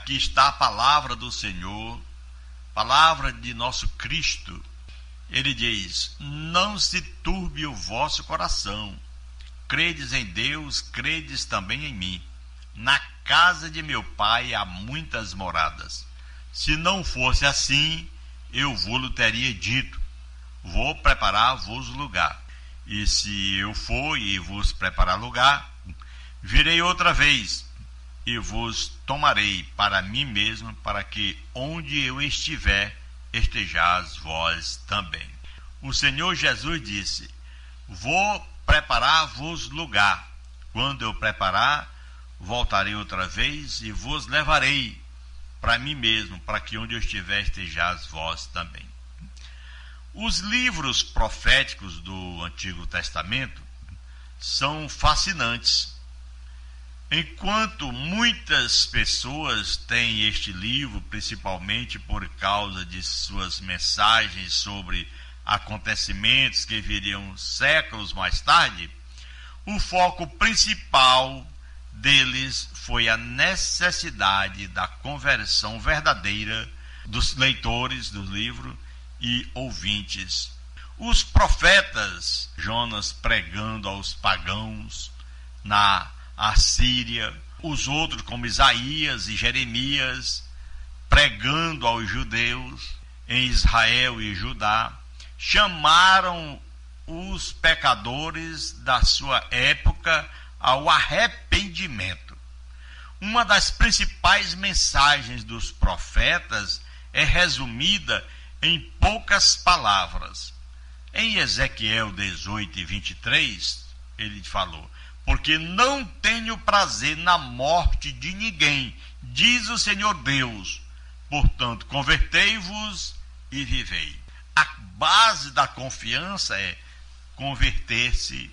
aqui está a palavra do Senhor, palavra de nosso Cristo. Ele diz: não se turbe o vosso coração. Credes em Deus, credes também em mim. Na casa de meu pai há muitas moradas. Se não fosse assim, eu vos teria dito: vou preparar-vos lugar. E se eu for e vos preparar lugar, virei outra vez e vos tomarei para mim mesmo, para que onde eu estiver, estejais vós também. O Senhor Jesus disse: vou preparar-vos lugar. Quando eu preparar, voltarei outra vez e vos levarei para mim mesmo, para que onde eu estiver, estejais vós também. Os livros proféticos do Antigo Testamento são fascinantes. Enquanto muitas pessoas têm este livro, principalmente por causa de suas mensagens sobre acontecimentos que viriam séculos mais tarde, o foco principal deles foi a necessidade da conversão verdadeira dos leitores do livro e ouvintes. Os profetas, Jonas pregando aos pagãos na Assíria, os outros como Isaías e Jeremias pregando aos judeus em Israel e Judá, chamaram os pecadores da sua época ao arrependimento. Uma das principais mensagens dos profetas é resumida em poucas palavras. Em Ezequiel 18:23, ele falou: porque não tenho prazer na morte de ninguém, diz o Senhor Deus. Portanto, convertei-vos e vivei. A base da confiança é converter-se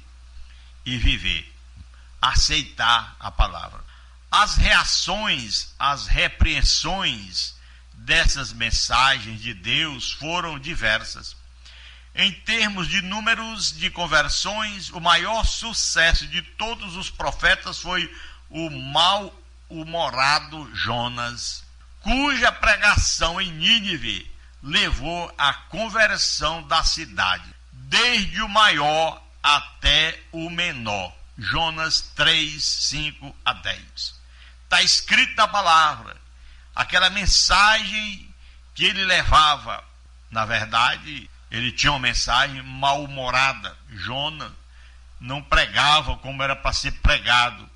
e viver, aceitar a palavra. As reações, as repreensões dessas mensagens de Deus foram diversas. Em termos de números de conversões, o maior sucesso de todos os profetas foi o mal-humorado Jonas, cuja pregação em Nínive levou à conversão da cidade, desde o maior até o menor. Jonas 3, 5 a 10. Está escrito na palavra, aquela mensagem que ele levava. Na verdade, ele tinha uma mensagem mal-humorada. Jonas não pregava como era para ser pregado,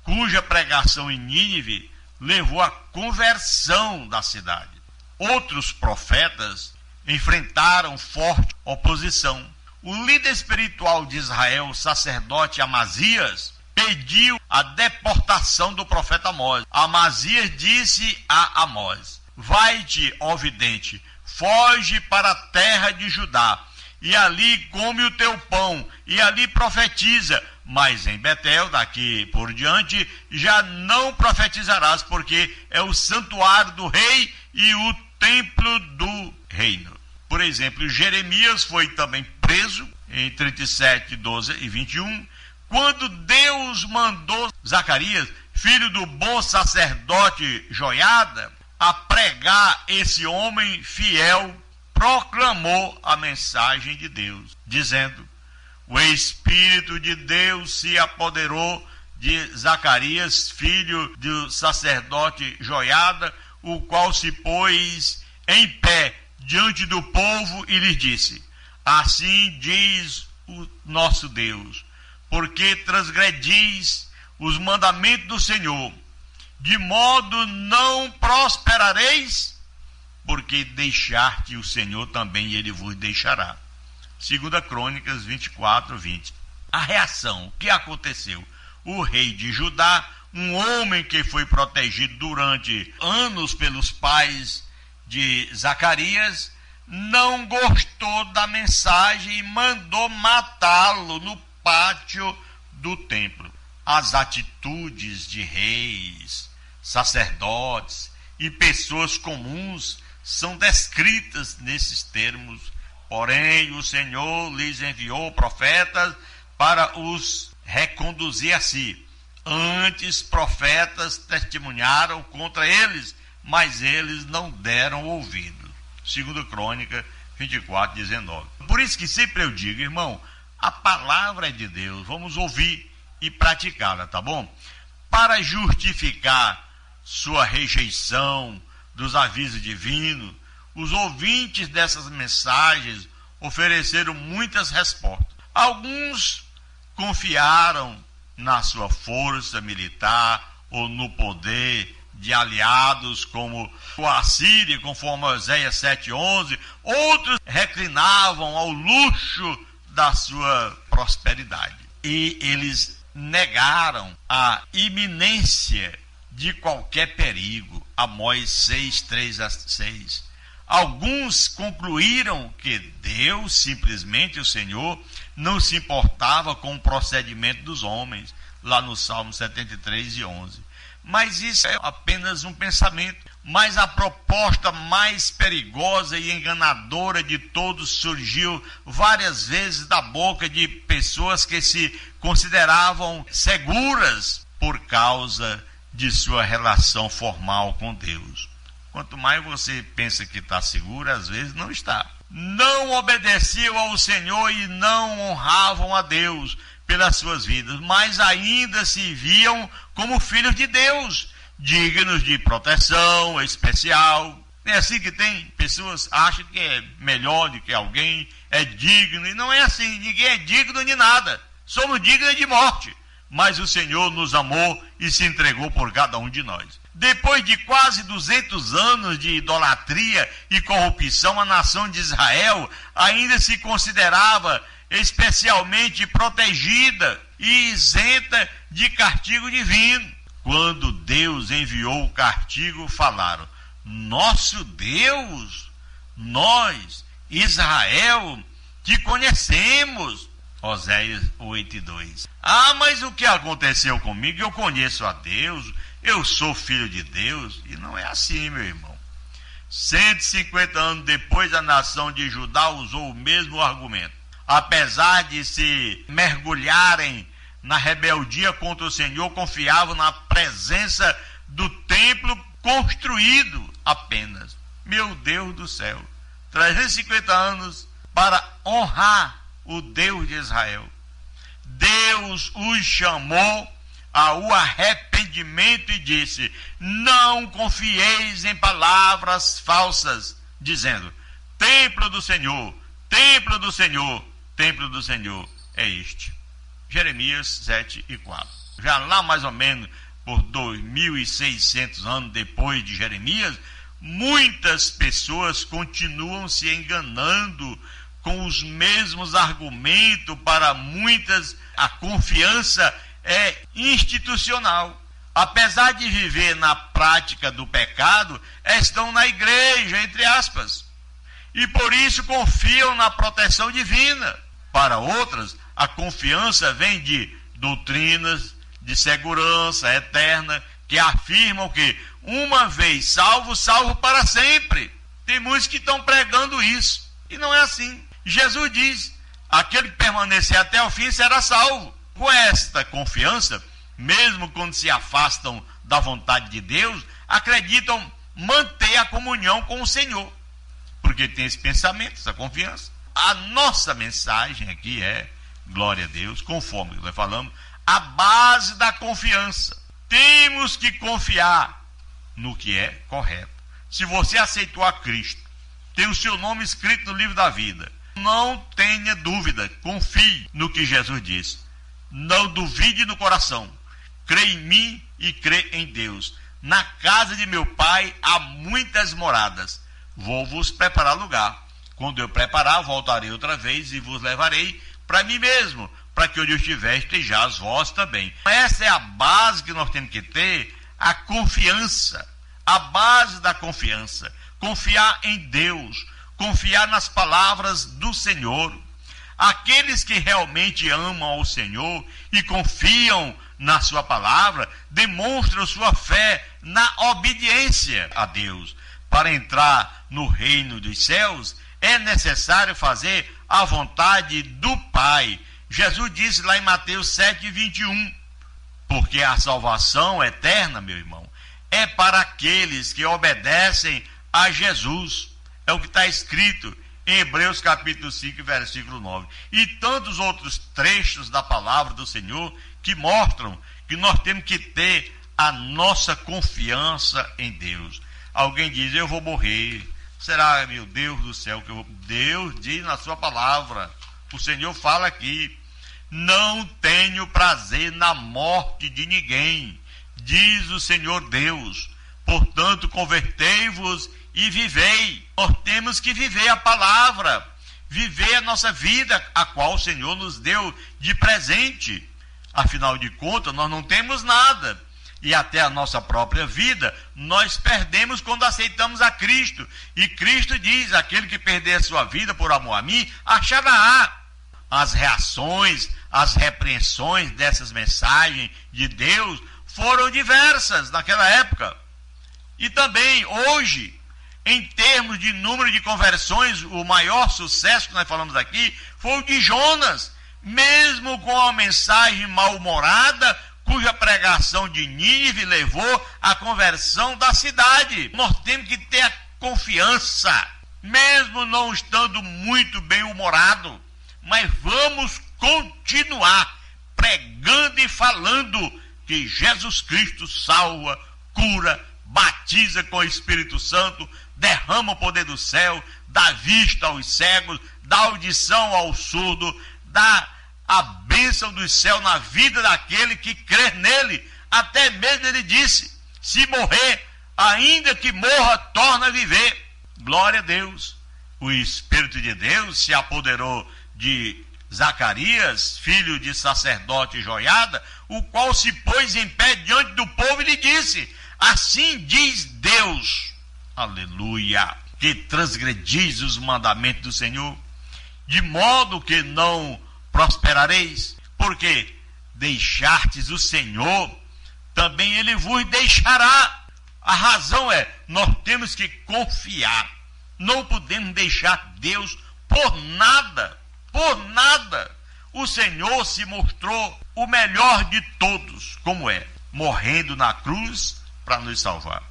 cuja pregação em Nínive levou à conversão da cidade. Outros profetas enfrentaram forte oposição. O líder espiritual de Israel, o sacerdote Amazias, pediu a deportação do profeta Amós. Amazias disse a Amós: vai-te, ó vidente, foge para a terra de Judá, e ali come o teu pão, e ali profetiza. Mas em Betel, daqui por diante, já não profetizarás, porque é o santuário do rei e o templo do reino. Por exemplo, Jeremias foi também preso em 37, 12 e 21, quando Deus mandou Zacarias, filho do bom sacerdote Joiada, a pregar. Esse homem fiel proclamou a mensagem de Deus, dizendo: o Espírito de Deus se apoderou de Zacarias, filho do sacerdote Joiada, o qual se pôs em pé diante do povo e lhes disse: assim diz o nosso Deus, porque transgredis os mandamentos do Senhor, de modo não prosperareis, porque deixar-te o Senhor também ele vos deixará. 2 Crônicas 24, 20. A reação, o que aconteceu? O rei de Judá, um homem que foi protegido durante anos pelos pais de Zacarias, não gostou da mensagem e mandou matá-lo no pátio do templo. As atitudes de reis, sacerdotes e pessoas comuns são descritas nesses termos. Porém, o Senhor lhes enviou profetas para os reconduzir a si. Antes profetas testemunharam contra eles, mas eles não deram ouvido. 2 Crônica 24:19. Por isso que sempre eu digo, irmão, a palavra é de Deus, vamos ouvir e praticá-la, tá bom? Para justificar sua rejeição dos avisos divinos, os ouvintes dessas mensagens ofereceram muitas respostas. Alguns confiaram na sua força militar ou no poder de aliados como a Síria, conforme Oséias 7:11. Outros reclinavam ao luxo da sua prosperidade. E eles negaram a iminência de qualquer perigo. Amós 6:3-6. Alguns concluíram que Deus, simplesmente o Senhor, não se importava com o procedimento dos homens, lá no Salmo 73:11. Mas isso é apenas um pensamento. Mas a proposta mais perigosa e enganadora de todos surgiu várias vezes da boca de pessoas que se consideravam seguras por causa de sua relação formal com Deus. Quanto mais você pensa que está seguro, às vezes não está. Não obedeciam ao Senhor e não honravam a Deus pelas suas vidas, mas ainda se viam como filhos de Deus, dignos de proteção especial. É assim que tem pessoas que acham que é melhor do que alguém, é digno, e não é assim. Ninguém é digno de nada, somos dignos de morte, mas o Senhor nos amou e se entregou por cada um de nós. Depois de quase 200 anos de idolatria e corrupção, a nação de Israel ainda se considerava especialmente protegida e isenta de castigo divino. Quando Deus enviou o castigo, falaram: nosso Deus, nós, Israel, te conhecemos. Oséias 8:2. Ah, mas o que aconteceu comigo? Eu conheço a Deus, eu sou filho de Deus. E não é assim, meu irmão. 150 anos depois, a nação de Judá usou o mesmo argumento. Apesar de se mergulharem na rebeldia contra o Senhor, confiavam na presença do templo construído apenas. Meu Deus do céu, 350 anos para honrar o Deus de Israel. Deus os chamou ao arrependimento e disse: não confieis em palavras falsas, dizendo: templo do Senhor, templo do Senhor, templo do Senhor é este. Jeremias 7:4. Já lá mais ou menos por 2.600 anos depois de Jeremias, muitas pessoas continuam se enganando com os mesmos argumentos. Para muitas, a confiança é institucional. Apesar de viver na prática do pecado, estão na igreja, entre aspas, e por isso confiam na proteção divina. Para outras, a confiança vem de doutrinas de segurança eterna que afirmam que uma vez salvo, salvo para sempre. Tem muitos que estão pregando isso, e não é assim. Jesus diz: aquele que permanecer até o fim será salvo. Com esta confiança, mesmo quando se afastam da vontade de Deus, acreditam manter a comunhão com o Senhor, porque tem esse pensamento, essa confiança. A nossa mensagem aqui é, glória a Deus, conforme nós falamos, a base da confiança. Temos que confiar no que é correto. Se você aceitou a Cristo, tem o seu nome escrito no livro da vida, não tenha dúvida, confie no que Jesus disse. Não duvide no coração. Crê em mim e crê em Deus. Na casa de meu Pai há muitas moradas. Vou vos preparar lugar. Quando eu preparar, voltarei outra vez e vos levarei para mim mesmo, para que onde eu estiver estejais vós também. Essa é a base que nós temos que ter, a confiança. A base da confiança. Confiar em Deus. Confiar nas palavras do Senhor. Aqueles que realmente amam ao Senhor e confiam na sua palavra, demonstram sua fé na obediência a Deus. Para entrar no reino dos céus, é necessário fazer a vontade do Pai. Jesus disse lá em Mateus 7:21, Porque a salvação eterna, meu irmão, é para aqueles que obedecem a Jesus. É o que está escrito em Hebreus capítulo 5, versículo 9. E tantos outros trechos da palavra do Senhor que mostram que nós temos que ter a nossa confiança em Deus. Alguém diz, eu vou morrer. Será, meu Deus do céu, que eu vou... Deus diz na sua palavra, o Senhor fala aqui, não tenho prazer na morte de ninguém, diz o Senhor Deus. Portanto, convertei-vos e vivei. Nós temos que viver a palavra, viver a nossa vida, a qual o Senhor nos deu de presente. Afinal de contas, nós não temos nada. E até a nossa própria vida, nós perdemos quando aceitamos a Cristo. E Cristo diz, aquele que perder a sua vida por amor a mim, achará. As reações, as repreensões dessas mensagens de Deus foram diversas naquela época. E também hoje, em termos de número de conversões, o maior sucesso que nós falamos aqui foi o de Jonas, mesmo com a mensagem mal-humorada, cuja pregação de Nínive levou à conversão da cidade. Nós temos que ter a confiança, mesmo não estando muito bem-humorado, mas vamos continuar pregando e falando que Jesus Cristo salva, cura, batiza com o Espírito Santo, derrama o poder do céu, dá vista aos cegos, dá audição ao surdo, dá a bênção do céu na vida daquele que crê nele. Até mesmo ele disse, se morrer, ainda que morra, torna a viver. Glória a Deus. O Espírito de Deus se apoderou de Zacarias, filho de sacerdote Joiada, o qual se pôs em pé diante do povo e lhe disse, assim diz Deus, aleluia, que transgredis os mandamentos do Senhor, de modo que não prosperareis, porque deixastes o Senhor, também ele vos deixará. A razão é, nós temos que confiar, não podemos deixar Deus por nada, por nada. O Senhor se mostrou o melhor de todos, como é, morrendo na cruz para nos salvar.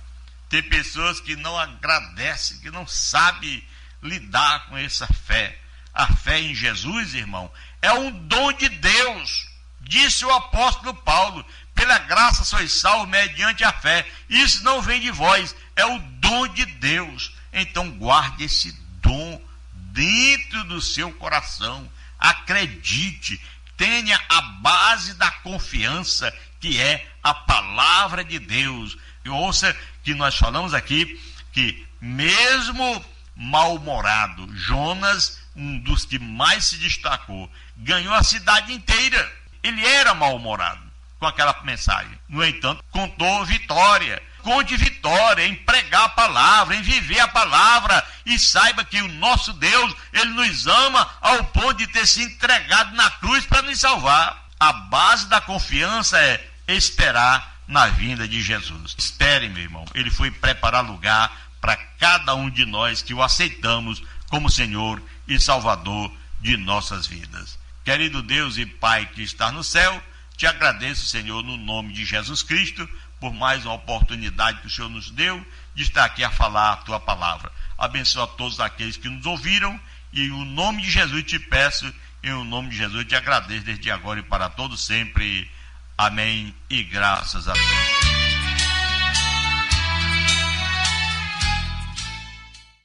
Tem pessoas que não agradecem, que não sabem lidar com essa fé. A fé em Jesus, irmão, é um dom de Deus. Disse o apóstolo Paulo, pela graça sois salvos mediante a fé. Isso não vem de vós, é o dom de Deus. Então guarde esse dom dentro do seu coração. Acredite, tenha a base da confiança, que é a palavra de Deus. E ouça que nós falamos aqui, que mesmo mal-humorado, Jonas, um dos que mais se destacou, ganhou a cidade inteira. Ele era mal-humorado com aquela mensagem. No entanto, contou vitória. Conte vitória em pregar a palavra, em viver a palavra, e saiba que o nosso Deus, ele nos ama ao ponto de ter se entregado na cruz para nos salvar. A base da confiança é esperar na vinda de Jesus. Espere, meu irmão, ele foi preparar lugar para cada um de nós que o aceitamos como Senhor e Salvador de nossas vidas. Querido Deus e Pai que está no céu, te agradeço, Senhor, no nome de Jesus Cristo, por mais uma oportunidade que o Senhor nos deu de estar aqui a falar a tua palavra. Abençoa todos aqueles que nos ouviram, e em nome de Jesus te peço, em nome de Jesus te agradeço desde agora e para todos sempre. Amém e graças a Deus.